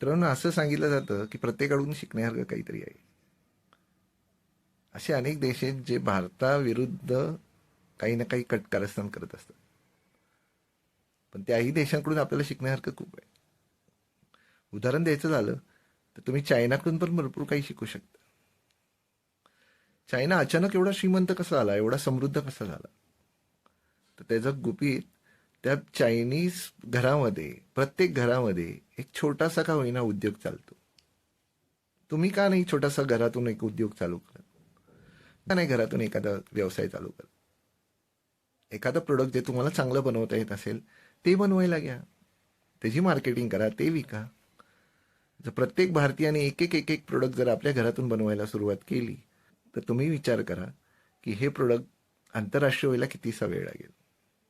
मित्रांनो, असं सांगितलं जातं की प्रत्येकाकडून शिकण्यासारखं काहीतरी आहे. असे अनेक देश आहेत जे भारताविरुद्ध काही ना काही कट कारस्थान करत असतात. पण त्याही देशांकडून आपल्याला शिकण्यासारखं खूप आहे. उदाहरण द्यायचं झालं तर तुम्ही चायनाकडून पण भरपूर काही शिकू शकता. चायना अचानक एवढा श्रीमंत कसा झाला, एवढा समृद्ध कसा झाला? तर त्याचं गुपित त्या चायनीज घरामध्ये, प्रत्येक घरामध्ये एक छोटासा का होईना उद्योग चालतो. तुम्ही का नाही छोटासा घरातून एक उद्योग चालू करत? का नाही घरातून एखादा व्यवसाय चालू करत? एखादं प्रोडक्ट जे तुम्हाला चांगलं बनवता येत असेल ते बनवायला घ्या, त्याची मार्केटिंग करा, ते विका. जर प्रत्येक भारतीयाने एक एक एक एक प्रोडक्ट जर आपल्या घरातून बनवायला सुरुवात केली तर तुम्ही विचार करा की हे प्रोडक्ट आंतरराष्ट्रीय व्हायला कितीसा वेळ लागेल.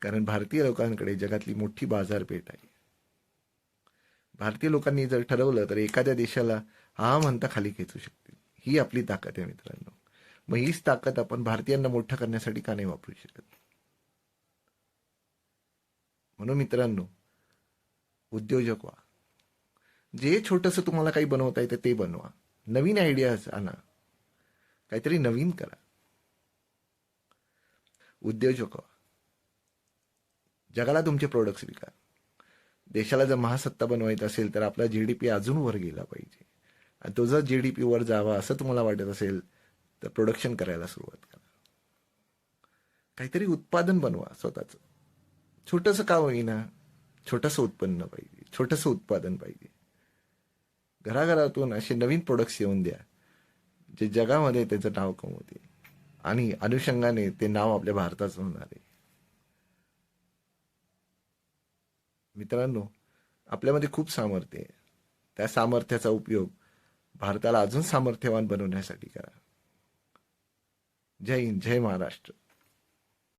कारण भारतीय लोकांकडे जगातली मोठी बाजारपेठ आहे. भारतीय लोकांनी जर ठरवलं तर एखाद्या देशाला हा म्हणता खाली खेचू शकतील. ही आपली ताकद आहे मित्रांनो. मग हीच ताकद आपण भारतीयांना मोठं करण्यासाठी का नाही वापरू शकत? म्हणून मित्रांनो, उद्योजक व्हा. जे छोटंसं तुम्हाला काही बनवता येतं ते बनवा. नवीन आयडियाज आणा, काहीतरी नवीन करा. उद्योजक व्हा. जगाला तुमचे प्रोडक्ट्स विका. देशाला जर महासत्ता बनवायचं असेल तर आपला जीडीपी अजून वर गेला पाहिजे. आणि तो जर जीडीपी वर जावा असं तुम्हाला वाटत असेल तर प्रोडक्शन करायला सुरुवात करा. काहीतरी उत्पादन बनवा स्वतःचं. छोटंसं का होईना, छोटंसं उत्पन्न पाहिजे, छोटंसं उत्पादन पाहिजे. घराघरातून असे नवीन प्रोडक्ट्स येऊन द्या जे जगामध्ये त्याचं नाव कमवतील. आणि अनुषंगाने ते नाव आपल्या भारताचं होणार आहे. मित्रांनो, आपल्यामध्ये खूप सामर्थ्य आहे. त्या सामर्थ्याचा उपयोग भारताला अजून सामर्थ्यवान बनवण्यासाठी करा. जय हिंद, जय महाराष्ट्र.